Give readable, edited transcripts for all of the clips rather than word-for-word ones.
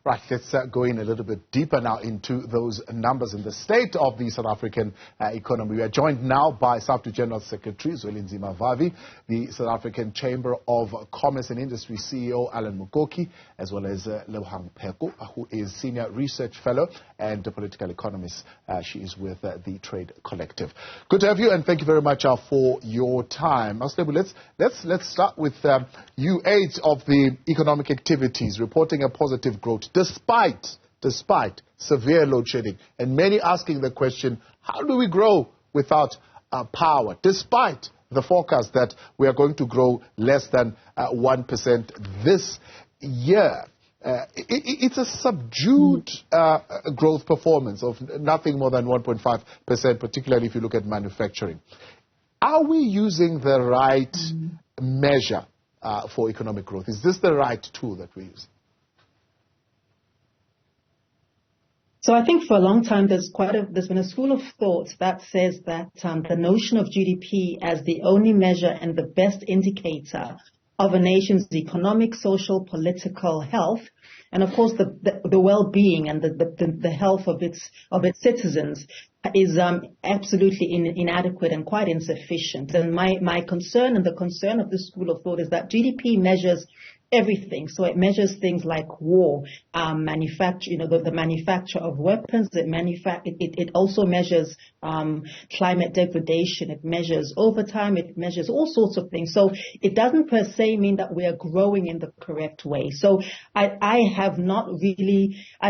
Right, let's go in a little bit deeper now into those numbers and the state of the South African economy. We are joined now by Saftu General Secretary Zwelinzima Vavi, the South African Chamber of Commerce and Industry CEO Alan Mukoki, as well as Lebohang Pheko, who is Senior Research Fellow and a political economist. She is with the Trade Collective. Good to have you, and thank you very much for your time. Let's start with you. Aids of the economic activities reporting a positive growth despite severe load shedding, and many asking the question, how do we grow without power, despite the forecast that we are going to grow less than 1% this year? It's a subdued growth performance of nothing more than 1.5%, particularly if you look at manufacturing. Are we using the right measure for economic growth? Is this the right tool that we use? So I think for a long time there's been a school of thought that says that the notion of GDP as the only measure and the best indicator of a nation's economic, social, political health, and of course the well-being and the health of its citizens is absolutely inadequate and quite insufficient. And my concern and the concern of this school of thought is that GDP measures everything. So it measures things like war, manufacture, the manufacture of weapons. It also measures climate degradation. It measures overtime. It measures all sorts of things. So it doesn't per se mean that we are growing in the correct way. So I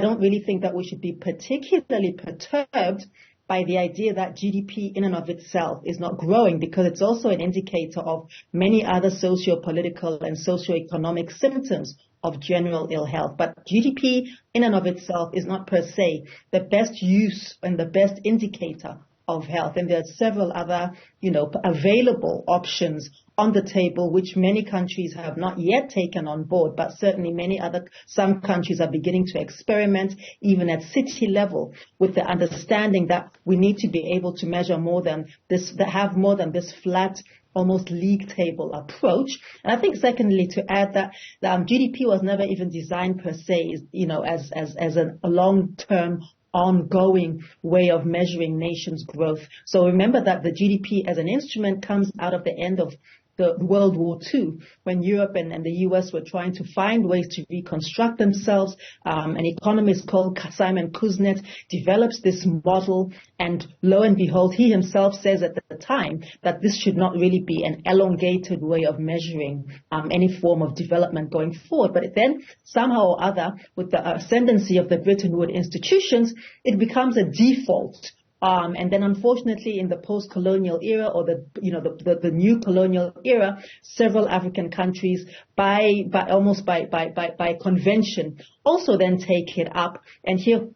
don't really think that we should be particularly perturbed by the idea that GDP in and of itself is not growing, because it's also an indicator of many other socio-political and socio-economic symptoms of general ill health. But GDP in and of itself is not per se the best use and the best indicator of health. And there are several other, available options on the table, which many countries have not yet taken on board, but certainly some countries are beginning to experiment, even at city level, with the understanding that we need to be able to measure more than this, have more than this flat, almost league table approach. And I think secondly, to add that GDP was never even designed per se, as a long-term ongoing way of measuring nations' growth. So remember that the GDP as an instrument comes out of the end of the World War II, when Europe and the US were trying to find ways to reconstruct themselves. An economist called Simon Kuznets develops this model, and lo and behold, he himself says at the time that this should not really be an elongated way of measuring any form of development going forward. But then somehow or other, with the ascendancy of the Bretton Woods institutions, it becomes a default. And then, unfortunately, in the post-colonial era or the new colonial era, several African countries, by convention, also then take it up. And here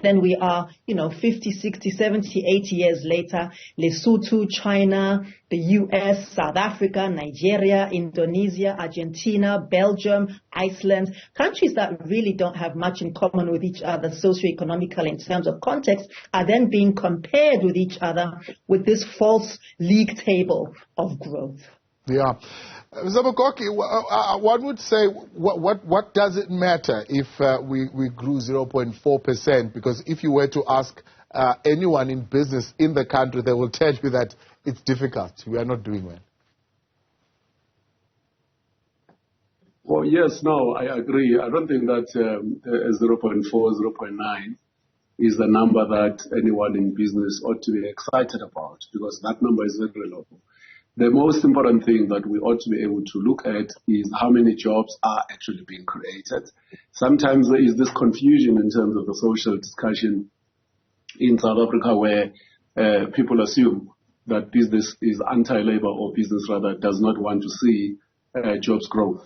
then we are, 50, 60, 70, 80 years later, Lesotho, China, the US, South Africa, Nigeria, Indonesia, Argentina, Belgium, Iceland, countries that really don't have much in common with each other socioeconomically in terms of context, are then being compared with each other with this false league table of growth. Yeah. Mr. Mukoki, one would say, what does it matter if we grew 0.4%? Because if you were to ask anyone in business in the country, they will tell you that it's difficult. We are not doing well. Well, yes, no, I agree. I don't think that 0.4, 0.9 is the number that anyone in business ought to be excited about, because that number is very low. The most important thing that we ought to be able to look at is how many jobs are actually being created. Sometimes there is this confusion in terms of the social discussion in South Africa, where people assume that business is anti-labor, or business rather does not want to see jobs growth.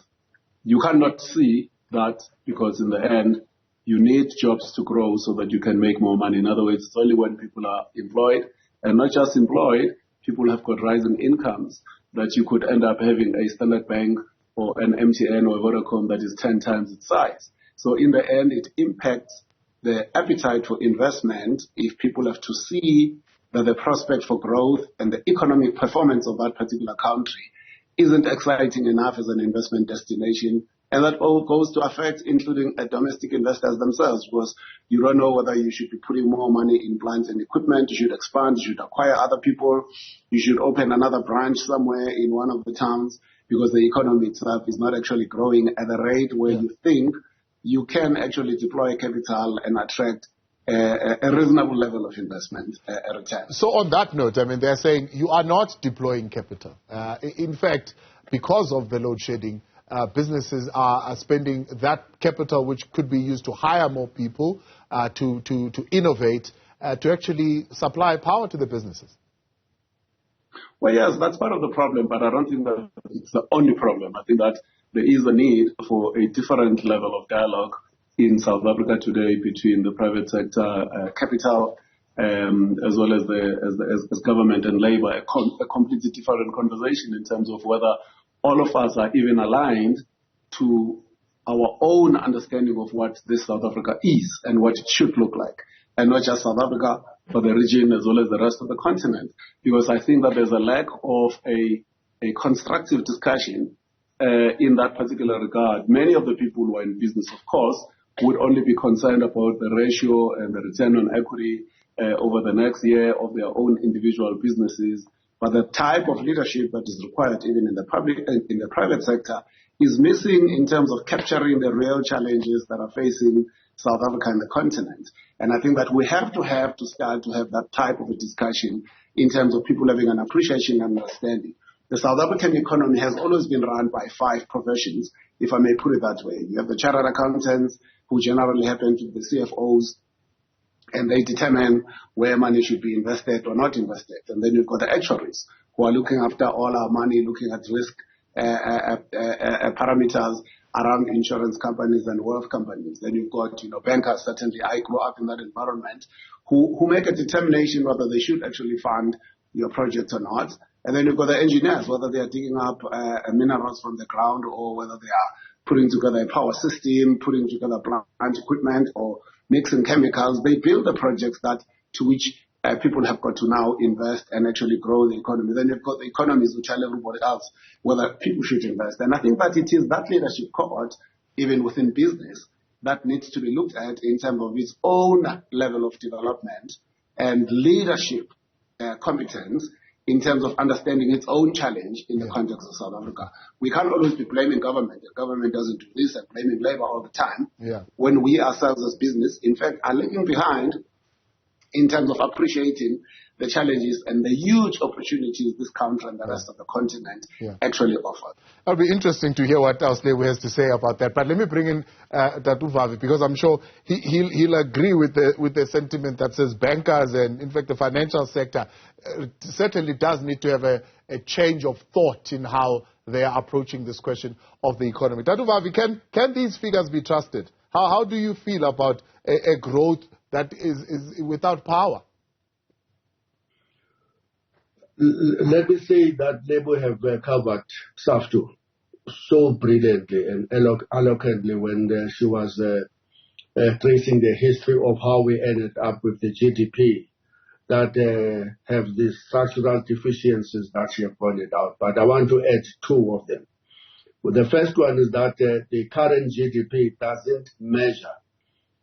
You cannot see that, because in the end, you need jobs to grow so that you can make more money. In other words, it's only when people are employed, and not just employed, people have got rising incomes, that you could end up having a Standard Bank or an MTN or a Vodacom that is 10 times its size. So in the end, it impacts the appetite for investment if people have to see that the prospect for growth and the economic performance of that particular country isn't exciting enough as an investment destination, And that all goes to affect including domestic investors themselves, because you don't know whether you should be putting more money in plants and equipment, you should expand, you should acquire other people, you should open another branch somewhere in one of the towns, because the economy itself is not actually growing at the rate where you think you can actually deploy capital and attract a reasonable level of investment return. So on that note, I mean, they're saying you are not deploying capital. In fact, because of the load shedding, businesses are spending that capital, which could be used to hire more people, to innovate, to actually supply power to the businesses. Well, yes, that's part of the problem, but I don't think that it's the only problem. I think that there is a need for a different level of dialogue in South Africa today between the private sector, capital, as well as government and labor, a completely different conversation in terms of whether all of us are even aligned to our own understanding of what this South Africa is and what it should look like. And not just South Africa, but the region as well as the rest of the continent. Because I think that there's a lack of a constructive discussion in that particular regard. Many of the people who are in business, of course, would only be concerned about the ratio and the return on equity over the next year of their own individual businesses. But the type of leadership that is required even in the private sector is missing in terms of capturing the real challenges that are facing South Africa and the continent. And I think that we have to start to have that type of a discussion in terms of people having an appreciation and understanding. The South African economy has always been run by 5 professions, if I may put it that way. You have the chartered accountants, who generally happen to be the CFOs, and they determine where money should be invested or not invested. And then you've got the actuaries, who are looking after all our money, looking at risk parameters around insurance companies and wealth companies. Then you've got, bankers, certainly I grew up in that environment, who make a determination whether they should actually fund your project or not. And then you've got the engineers, whether they are digging up minerals from the ground or whether they are putting together a power system, putting together plant equipment or mixing chemicals. They build the projects to which people have got to now invest and actually grow the economy. Then you've got the economists who tell everybody else whether people should invest. And I think that it is that leadership cohort, even within business, that needs to be looked at in terms of its own level of development and leadership competence in terms of understanding its own challenge in the context of South Africa. We can't always be blaming government. The government doesn't do this and blaming labor all the time. When we ourselves as business, in fact, are lagging behind in terms of appreciating the challenges and the huge opportunities this country and the rest of the continent actually offer. It'll be interesting to hear what else Lebo has to say about that. But let me bring in Tatu Vavi, because I'm sure he'll agree with the sentiment that says bankers and, in fact, the financial sector certainly does need to have a change of thought in how they are approaching this question of the economy. Tatu Vavi, can these figures be trusted? How do you feel about a growth that is without power? Let me say that Lebo have covered Saftu so brilliantly and eloquently when she was tracing the history of how we ended up with the GDP that have these structural deficiencies that she have pointed out. But I want to add 2 of them. Well, the first one is that the current GDP doesn't measure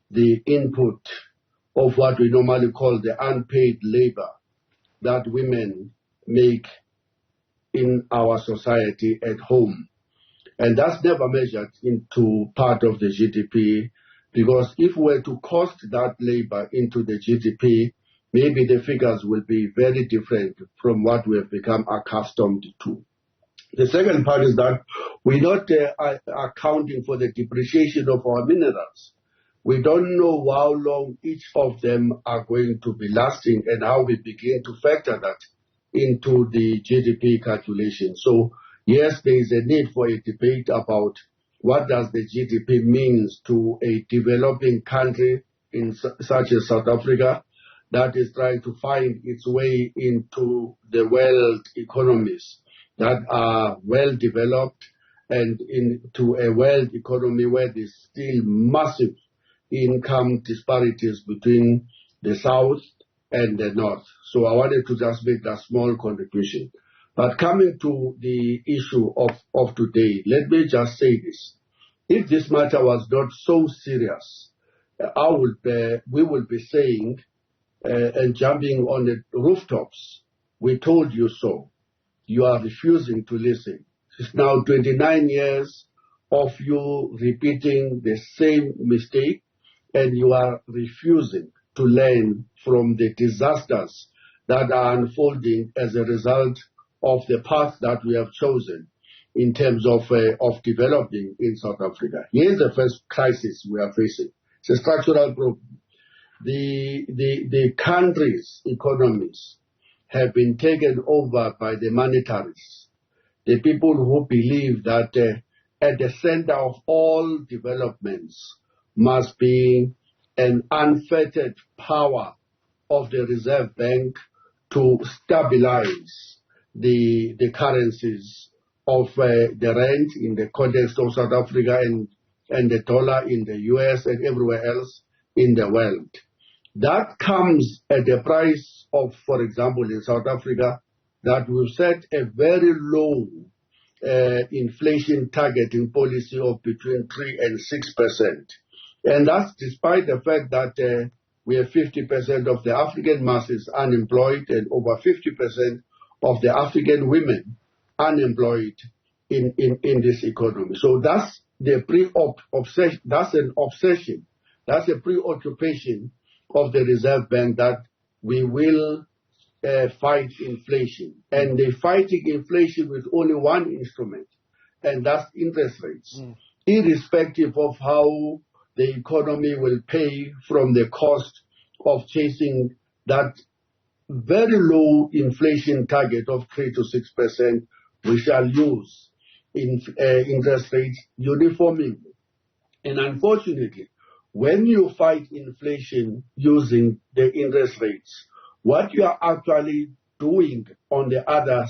the input of what we normally call the unpaid labor that women make in our society at home. And that's never measured into part of the GDP, because if we were to cost that labor into the GDP, maybe the figures will be very different from what we have become accustomed to. The second part is that we're not accounting for the depreciation of our minerals. We don't know how long each of them are going to be lasting and how we begin to factor that into the GDP calculation. So, yes, there is a need for a debate about what does the GDP means to a developing country in such as South Africa that is trying to find its way into the world economies that are well developed and into a world economy where there's still massive income disparities between the South and the North. So I wanted to just make that small contribution. But coming to the issue of today, let me just say this. if this matter was not so serious, we would be saying and jumping on the rooftops, we told you so. You are refusing to listen. It's now 29 years of you repeating the same mistake, and you are refusing to learn from the disasters that are unfolding as a result of the path that we have chosen in terms of developing in South Africa. Here's the first crisis we are facing. It's a structural problem. The country's economies have been taken over by the monetarists, the people who believe that at the center of all developments must be an unfettered power of the Reserve Bank to stabilize the currencies of the rand in the context of South Africa and the dollar in the US and everywhere else in the world. That comes at the price of, for example, in South Africa, that we've set a very low inflation targeting policy of between 3 and 6%. And that's despite the fact that we have 50% of the African masses unemployed and over 50% of the African women unemployed in this economy. So that's the obsession. That's an obsession. That's a preoccupation of the Reserve Bank that we will fight inflation. And they're fighting inflation with only one instrument, and that's interest rates, irrespective of how the economy will pay from the cost of chasing that very low inflation target of 3 to 6%. We shall use interest rates uniformly. And unfortunately, when you fight inflation using the interest rates, what you are actually doing on the other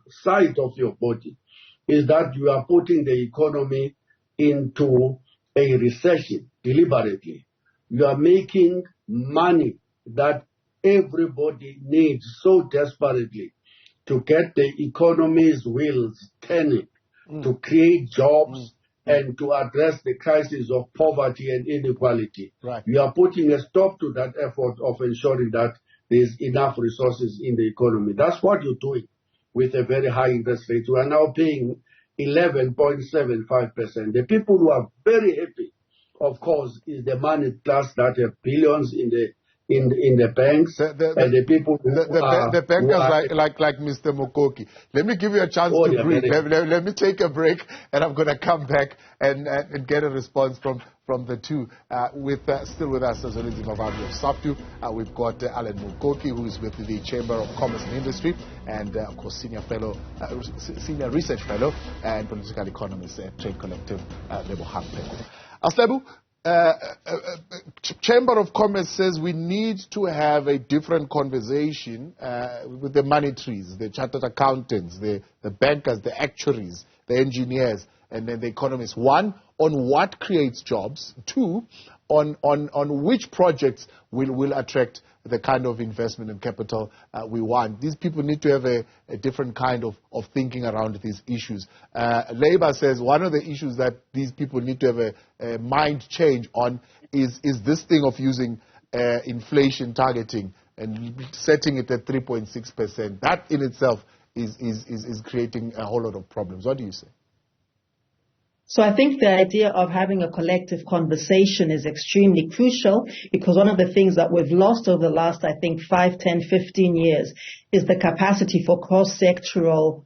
side of your body is that you are putting the economy into a recession deliberately. You are making money that everybody needs so desperately to get the economy's wheels turning, to create jobs and to address the crisis of poverty and inequality. Right. You are putting a stop to that effort of ensuring that there's enough resources in the economy. That's what you're doing with a very high interest rate. We are now paying 11.75%. The people who are very happy, of course, is the money class that have billions in the banks, and the people the bankers like Mr. Mukoki. Let me give you a chance to breathe. Let me take a break, and I'm going to come back and get a response from the two. Still with us, Zwelinzima Vavi of Saftu. We've got Alan Mukoki, who is with the Chamber of Commerce and Industry, and of course senior research fellow and political economist at Trade Collective, Lebohang Pheko. Aslebu, Chamber of Commerce says we need to have a different conversation with the money trees, the chartered accountants, the bankers, the actuaries, the engineers, and then the economists. One, on what creates jobs. Two, on which projects will attract the kind of investment and capital we want. These people need to have a different kind of thinking around these issues. Labour says one of the issues that these people need to have a mind change on is this thing of using inflation targeting and setting it at 3.6%. That in itself is creating a whole lot of problems. What do you say? So I think the idea of having a collective conversation is extremely crucial, because one of the things that we've lost over the last, 5, 10, 15 years is the capacity for cross-sectoral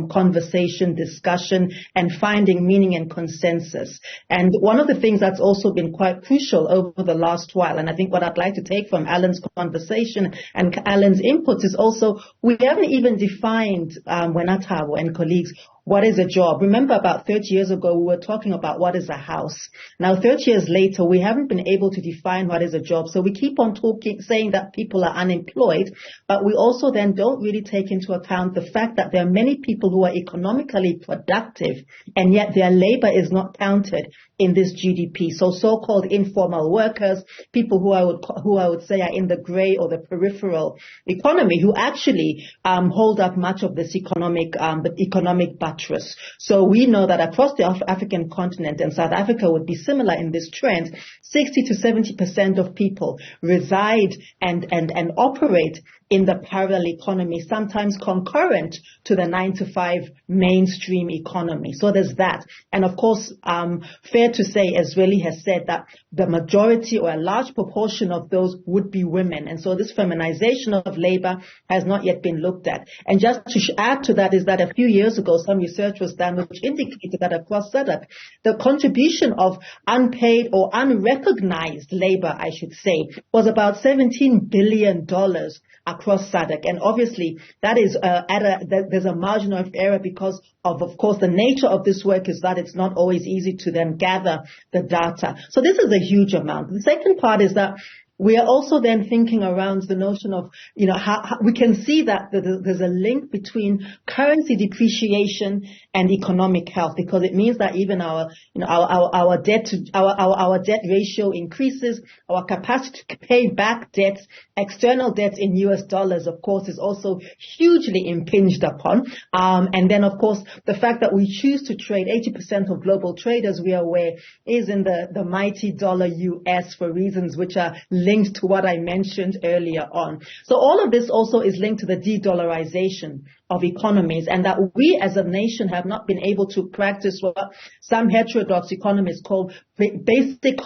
conversation, discussion, and finding meaning and consensus. And one of the things that's also been quite crucial over the last while, and I think what I'd like to take from Alan's conversation and Alan's input is also, we haven't even defined, Wenatabo and colleagues, what is a job? Remember about 30 years ago, we were talking about what is a house. Now, 30 years later, we haven't been able to define what is a job. So we keep on saying that people are unemployed, but we also then don't really take into account the fact that there are many people who are economically productive, and yet their labor is not counted in this GDP. So-called informal workers, people who I would say are in the gray or the peripheral economy, who actually hold up much of this economic buttress. So we know that across the African continent, and South Africa would be similar in this trend, 60 to 70% of people reside and operate in the parallel economy, sometimes concurrent to the 9-to-5 mainstream economy. So there's that. And of course, fair to say, as Zweli has said, that the majority or a large proportion of those would be women. And so this feminization of labor has not yet been looked at. And just to add to that is that a few years ago, some research was done which indicated that across SADC, the contribution of unpaid or unrecognized labor, I should say, was about $17 billion across SADC. And obviously that is there's a margin of error because of course, the nature of this work is that it's not always easy to then gather the data. So this is a huge amount. The second part is that we are also then thinking around the notion of, how we can see that there's a link between currency depreciation and economic health, because it means that even our debt ratio increases, our capacity to pay back debts, external debts in US dollars, of course, is also hugely impinged upon. And then, of course, the fact that we choose to trade 80% of global trade, as we are aware, is in the mighty dollar US for reasons which are linked to what I mentioned earlier on. So all of this also is linked to the de-dollarization of economies, and that we as a nation have not been able to practice what some heterodox economists call basic,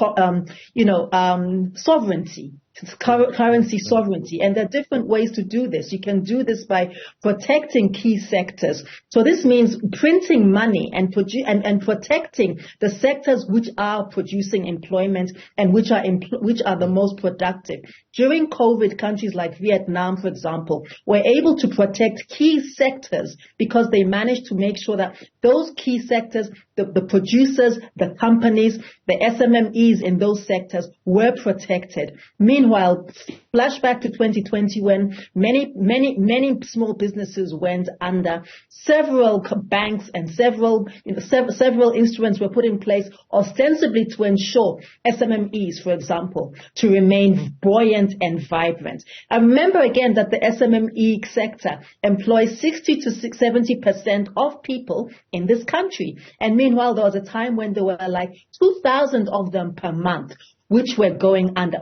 sovereignty. Currency sovereignty. And there are different ways to do this. You can do this by protecting key sectors. So this means printing money and protecting the sectors which are producing employment and which are the most productive. During COVID, countries like Vietnam, for example, were able to protect key sectors because they managed to make sure that those key sectors, the producers, the companies, the SMMEs in those sectors were protected. Meanwhile, flashback to 2020 when many small businesses went under, several banks and several instruments were put in place ostensibly to ensure SMMEs, for example, to remain buoyant and vibrant. I remember again that the SMME sector employs 60 to 70% of people in this country. And meanwhile, there was a time when there were like 2,000 of them per month, which were going under.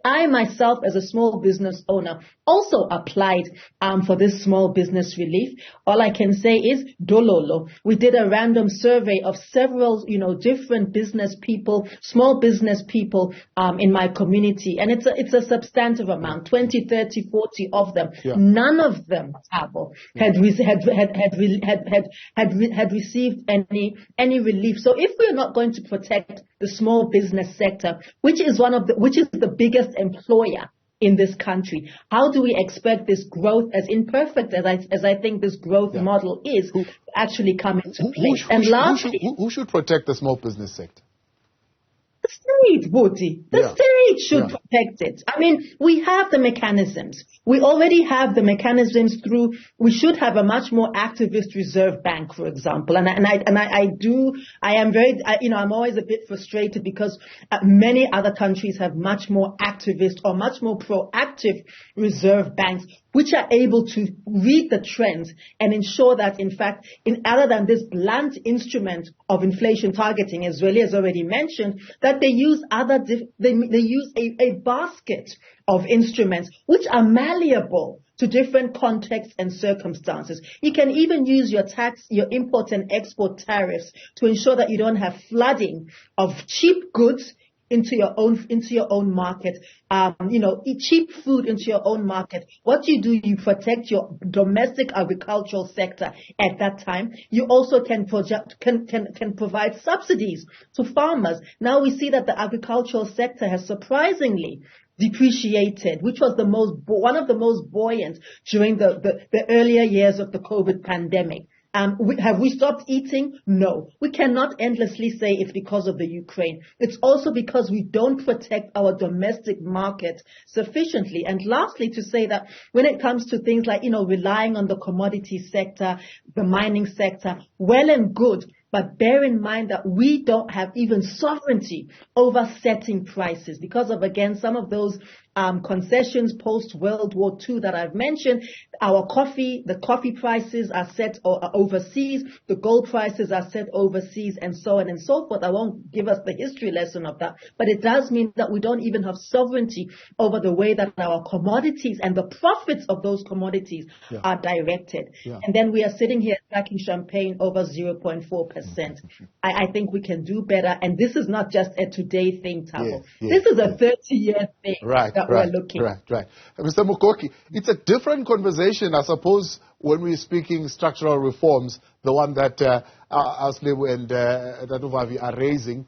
I myself, as a small business owner, also applied for this small business relief. All I can say is dololo. We did a random survey of several, different business people, small business people in my community, and it's a substantive amount, 20, 30, 40 of them. Yeah. None of them, Thabo, had received any relief. So if we're not going to protect the small business sector, which is the biggest employer in this country, how do we expect this growth, as imperfect as I think this growth model is, to actually come into place? Who should protect the small business sector? The state, Boti. The state should protect it. I mean, we have the mechanisms. We already have the mechanisms through. We should have a much more activist reserve bank, for example. I'm always a bit frustrated because many other countries have much more activist or much more proactive reserve banks, which are able to read the trends and ensure that, in fact, other than this blunt instrument of inflation targeting, as Zweli has already mentioned, that they use a basket of instruments which are malleable to different contexts and circumstances. You can even use your import and export tariffs to ensure that you don't have flooding of cheap goods into your own market, cheap food into your own market. What do? You protect your domestic agricultural sector at that time. You also can provide subsidies to farmers. Now we see that the agricultural sector has surprisingly depreciated, which was one of the most buoyant during the earlier years of the COVID pandemic. Have we stopped eating? No. We cannot endlessly say it's because of the Ukraine. It's also because we don't protect our domestic market sufficiently. And lastly, to say that when it comes to things like, relying on the commodity sector, the mining sector, well and good, But bear in mind that we don't have even sovereignty over setting prices because of, again, some of those concessions post-World War II that I've mentioned. The coffee prices are set overseas, the gold prices are set overseas, and so on and so forth. I won't give us the history lesson of that, but it does mean that we don't even have sovereignty over the way that our commodities and the profits of those commodities are directed. Yeah. And then we are sitting here cracking champagne over 0.4%. I think we can do better, and this is not just a today thing, Thabo. This is a 30-year thing that we're looking. Right. Mr. Mukoki, it's a different conversation, I suppose, when we're speaking structural reforms, the one that Aslebu and Vavi are raising,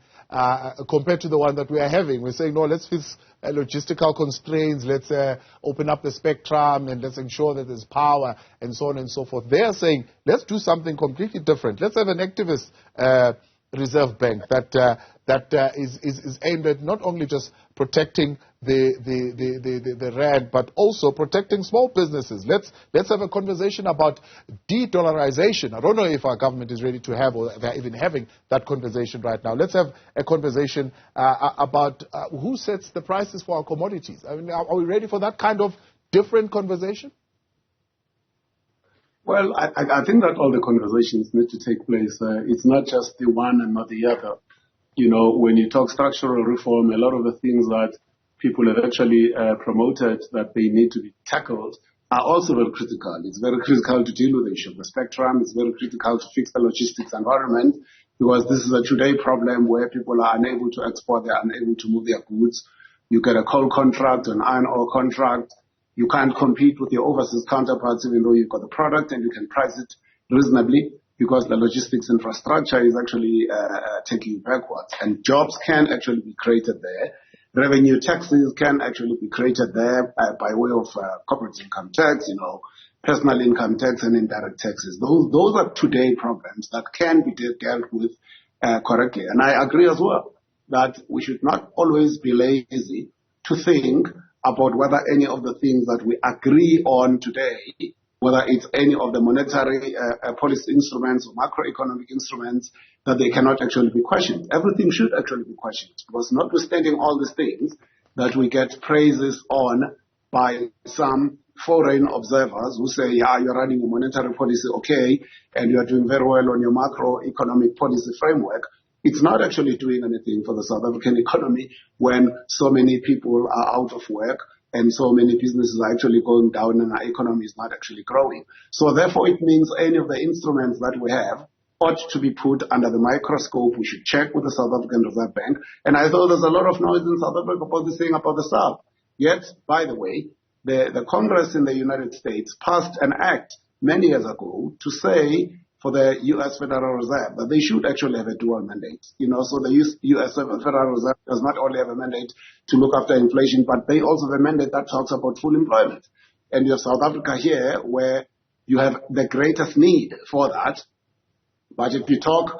compared to the one that we are having. We're saying, no, let's fix logistical constraints, let's open up the spectrum, and let's ensure that there's power, and so on and so forth. They are saying, let's do something completely different. Let's have an activist reserve bank that is aimed at not only just protecting the rand, but also protecting small businesses. Let's have a conversation about de-dollarization. I don't know if our government is ready to have, or they're even having that conversation right now. Let's have a conversation about who sets the prices for our commodities. I mean, are we ready for that kind of different conversation? Well, I think that all the conversations need to take place. It's not just the one and not the other. You know, when you talk structural reform, a lot of the things that people have actually promoted that they need to be tackled are also very critical. It's very critical to deal with the issue of the spectrum. It's very critical to fix the logistics environment, because this is a today problem where people are unable to export, they're unable to move their goods. You get a coal contract, an iron ore contract. You can't compete with your overseas counterparts even though you've got the product and you can price it reasonably, because the logistics infrastructure is actually taking you backwards. And jobs can actually be created there. Revenue taxes can actually be created there by way of corporate income tax, personal income tax and indirect taxes. Those are today problems that can be dealt with correctly. And I agree as well that we should not always be lazy to think about whether any of the things that we agree on today, whether it's any of the monetary policy instruments or macroeconomic instruments, that they cannot actually be questioned. Everything should actually be questioned, because notwithstanding all these things that we get praises on by some foreign observers who say, yeah, you're running a monetary policy okay, and you're doing very well on your macroeconomic policy framework, it's not actually doing anything for the South African economy when so many people are out of work and so many businesses are actually going down and our economy is not actually growing. So therefore it means any of the instruments that we have ought to be put under the microscope. We should check with the South African Reserve Bank. And I thought there's a lot of noise in South Africa about this thing about the SARB. Yet, by the way, the Congress in the United States passed an act many years ago to say for the U.S. Federal Reserve that they should actually have a dual mandate. So the U.S. Federal Reserve does not only have a mandate to look after inflation, but they also have a mandate that talks about full employment. And you have South Africa here where you have the greatest need for that. But if you talk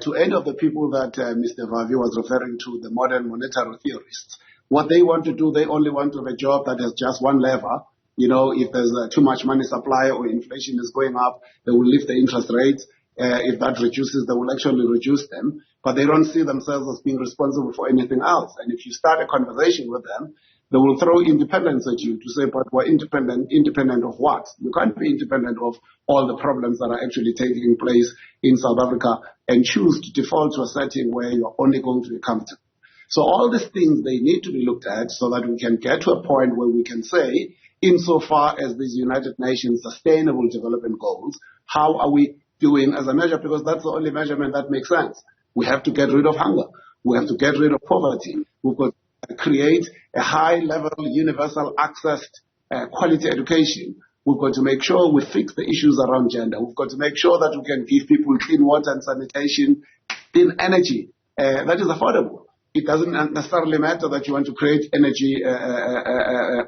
to any of the people that Mr. Vavi was referring to, the modern monetary theorists, what they want to do, they only want to have a job that has just one lever. If there's too much money supply or inflation is going up, they will lift the interest rates. If that reduces, they will actually reduce them. But they don't see themselves as being responsible for anything else. And if you start a conversation with them, they will throw independence at you to say, but we're independent. Independent of what? You can't be independent of all the problems that are actually taking place in South Africa and choose to default to a setting where you're only going to be comfortable. So all these things, they need to be looked at so that we can get to a point where we can say, insofar as these United Nations Sustainable Development Goals, how are we doing as a measure? Because that's the only measurement that makes sense. We have to get rid of hunger. We have to get rid of poverty. We've got to create a high-level, universal access, quality education. We've got to make sure we fix the issues around gender. We've got to make sure that we can give people clean water and sanitation, clean energy that is affordable. It doesn't necessarily matter that you want to create energy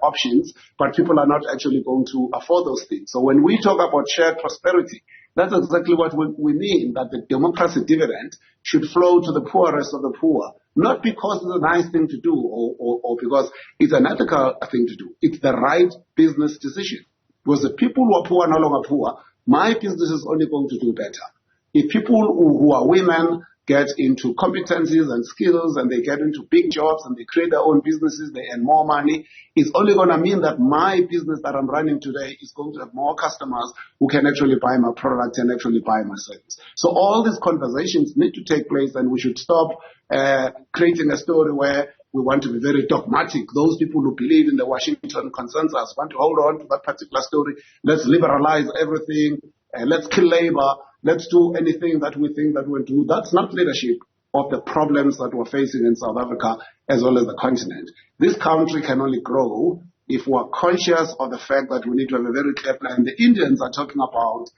options, but people are not actually going to afford those things. So when we talk about shared prosperity, that's exactly what we mean, that the democracy dividend should flow to the poorest of the poor, not because it's a nice thing to do or because it's an ethical thing to do. It's the right business decision. Because the people who are poor are no longer poor. My business is only going to do better. If people who are women get into competencies and skills and they get into big jobs and they create their own businesses, they earn more money, it's only going to mean that my business that I'm running today is going to have more customers who can actually buy my product and actually buy my service. So all these conversations need to take place, and we should stop creating a story where we want to be very dogmatic. Those people who believe in the Washington consensus want to hold on to that particular story. Let's liberalize everything. Let's kill labor. Let's do anything that we think that we'll do. That's not leadership of the problems that we're facing in South Africa as well as the continent. This country can only grow if we're conscious of the fact that we need to have a very clear plan. The Indians are talking about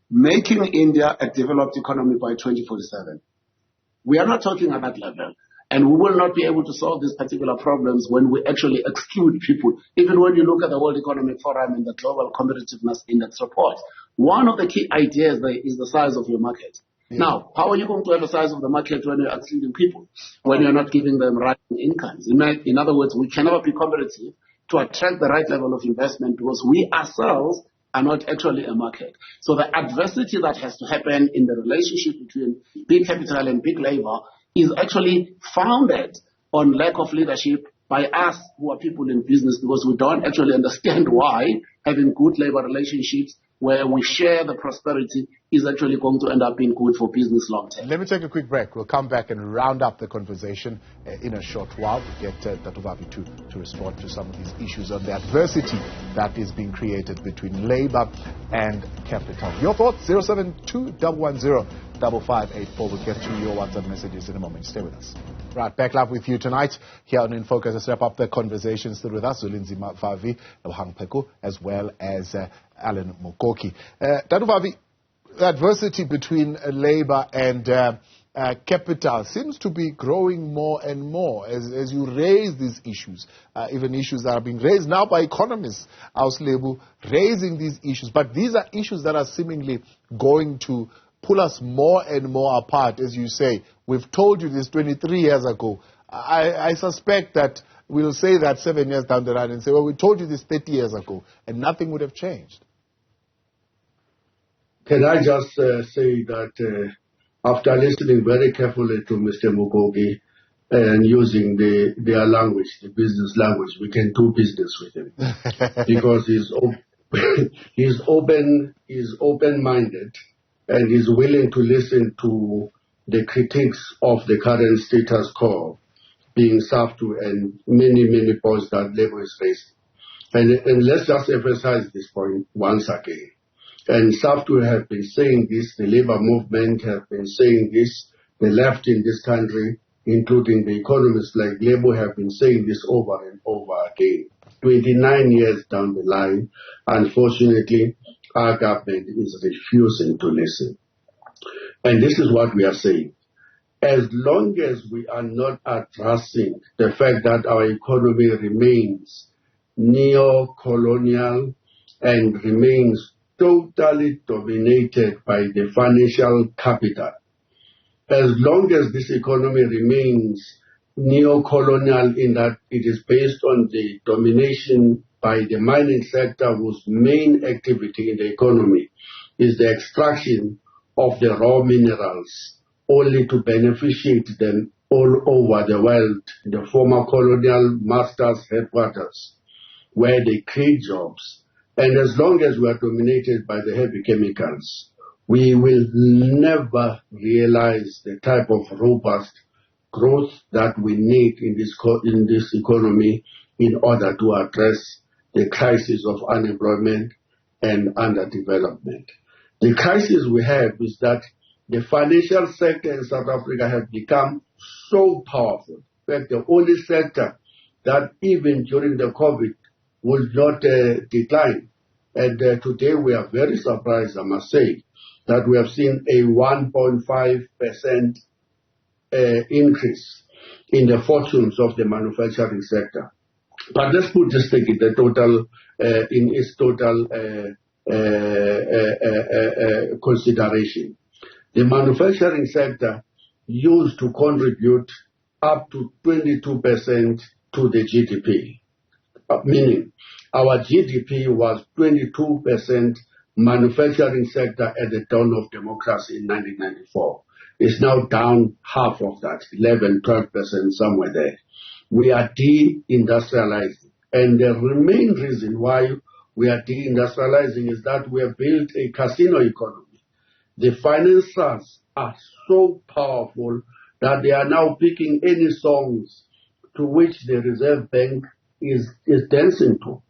making India a developed economy by 2047. We are not talking at that level. And we will not be able to solve these particular problems when we actually exclude people. Even when you look at the World Economic Forum and the Global Competitiveness Index report, one of the key ideas there is the size of your market. Yeah. Now, how are you going to have the size of the market when you're excluding people, when you're not giving them right incomes? In other words, we can never be competitive to attract the right level of investment because we ourselves are not actually a market. So the adversity that has to happen in the relationship between big capital and big labor is actually founded on lack of leadership by us who are people in business, because we don't actually understand why having good labor relationships where we share the prosperity is actually going to end up being good for business long term. Let me take a quick break. We'll come back and round up the conversation in a short while to get Dr. Vavi to respond to some of these issues on the adversity that is being created between labor and capital. Your thoughts, 072-110-5584. We'll get to your WhatsApp messages in a moment. Stay with us. Right, back live with you tonight here on In Focus. Let's wrap up the conversation. Still with us, Zwelinzima Vavi, Lebohang Pheko, as well as Alan Mukoki. Dr. Vavi, the adversity between labor and capital seems to be growing more and more as you raise these issues, even issues that are being raised now by economists, Lebu, raising these issues. But these are issues that are seemingly going to pull us more and more apart, as you say. We've told you this 23 years ago. I suspect that we'll say that 7 years down the line and say, well, we told you this 30 years ago, and nothing would have changed. Can I just say that after listening very carefully to Mr. Mukoki and using their language, the business language, we can do business with him because he's open-minded and is willing to listen to the critiques of the current status quo, being Saftu and many points that Labour is raising. And let's just emphasize this point once again. And Saftu have been saying this, the Labour movement have been saying this, the left in this country, including the economists like Labour, have been saying this over and over again. 29 years down the line, unfortunately, our government is refusing to listen. And this is what we are saying. As long as we are not addressing the fact that our economy remains neo-colonial and remains totally dominated by the financial capital, as long as this economy remains neo-colonial in that it is based on the domination by the mining sector, whose main activity in the economy is the extraction of the raw minerals, only to beneficiate them all over the world, the former colonial masters' headquarters, where they create jobs. And as long as we are dominated by the heavy chemicals, we will never realize the type of robust growth that we need in this economy in order to address the crisis of unemployment and underdevelopment. The crisis we have is that the financial sector in South Africa has become so powerful. In fact, the only sector that even during the COVID would not decline. And today we are very surprised, I must say, that we have seen a 1.5% increase in the fortunes of the manufacturing sector. But let's put this thing in the total, in its total consideration. The manufacturing sector used to contribute up to 22% to the GDP, meaning our GDP was 22% manufacturing sector at the dawn of democracy in 1994. It's now down half of that, 11, 12%, somewhere there. We are deindustrializing. And the main reason why we are deindustrializing is that we have built a casino economy. The financiers are so powerful that they are now picking any songs to which the Reserve Bank is dancing to.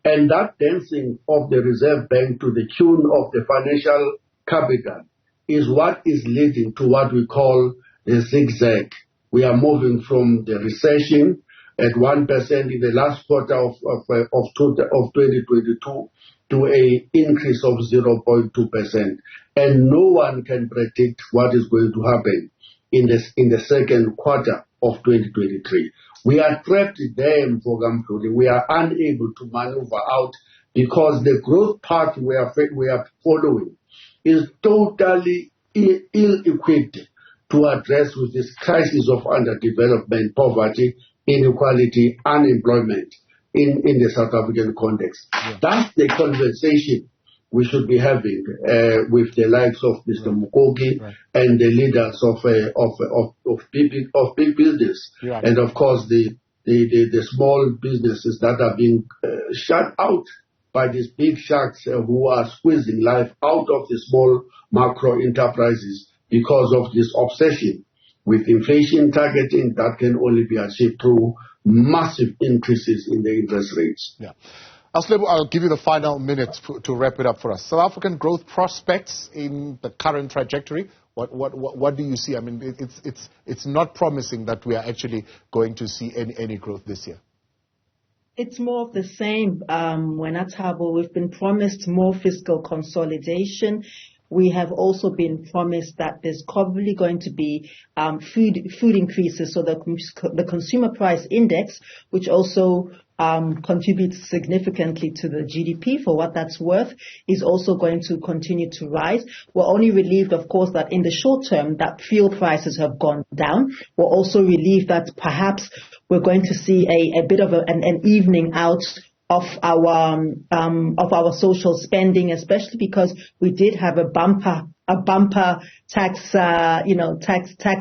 And that dancing of the Reserve Bank to the tune of the financial capital is what is leading to what we call the zigzag. We are moving from the recession at 1% in the last quarter of 2022 to an increase of 0.2%. And no one can predict what is going to happen in the second quarter of 2023. We are trapped there, Mfogamfuli. We are unable to maneuver out because the growth path we are following is totally ill-equipped to address with this crisis of underdevelopment, poverty, inequality, unemployment in the South African context. Yeah. That's the conversation we should be having with the likes of Mr. Mukoki and the leaders of big business, and of course the small businesses that are being shut out by these big sharks who are squeezing life out of the small macro enterprises because of this obsession with inflation targeting that can only be achieved through massive increases in the interest rates. Yeah. I'll give you the final minute to wrap it up for us. South African growth prospects in the current trajectory, what do you see? I mean, it's not promising that we are actually going to see any growth this year. It's more of the same. We've been promised more fiscal consolidation. We have also been promised that there's probably going to be food increases, so the consumer price index, which also contributes significantly to the GDP for what that's worth, is also going to continue to rise. We're only relieved, of course, that in the short term that fuel prices have gone down. We're also relieved that perhaps we're going to see a bit of an evening out of our social spending, especially because we did have a bumper tax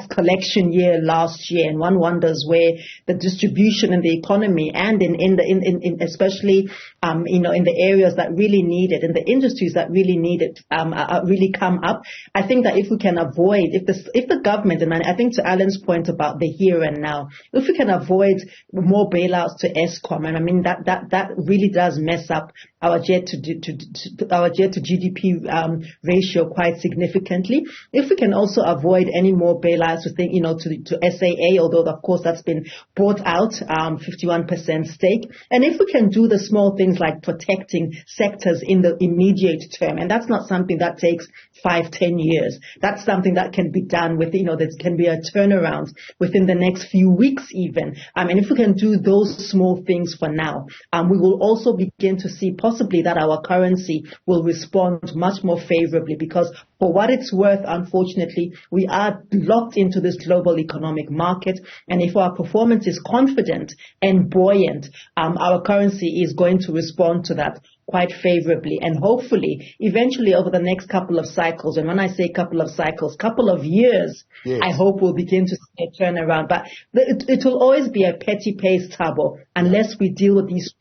collection year last year, and one wonders where the distribution in the economy and in especially in the areas that really need it, in the industries that really need it, really come up. I think that if we can avoid, if the government, and I think to Alan's point about the here and now, if we can avoid more bailouts to Eskom, and I mean that really does mess up our debt to GDP ratio quite significantly. If we can also avoid any more bailouts to SAA, although of course that's been bought out, 51% stake, and if we can do the small things like protecting sectors in the immediate term, and that's not something that takes 5-10 years. That's something that can be done with, there can be a turnaround within the next few weeks even. And if we can do those small things for now, we will also begin to see possibly that our currency will respond much more favorably, because for what it's worth, unfortunately, we are locked into this global economic market, and if our performance is confident and buoyant, our currency is going to respond to that quite favorably, and hopefully eventually over the next couple of cycles, and when I say couple of cycles, couple of years, yes, I hope we'll begin to see a turnaround. But it will always be a petty pace, Thabo, unless we deal with these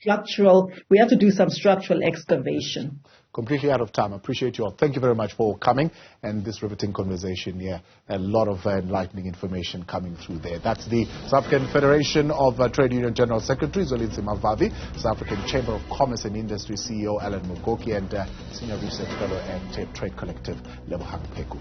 we have to do some structural excavation. Completely out of time. I appreciate you all. Thank you very much for coming and this riveting conversation here. A lot of enlightening information coming through there. That's the South African Federation of Trade Union General Secretary, Zwelinzima Vavi, South African Chamber of Commerce and Industry CEO Alan Mukoki, and Senior Research Fellow at Trade Collective, Lebohang Pheko.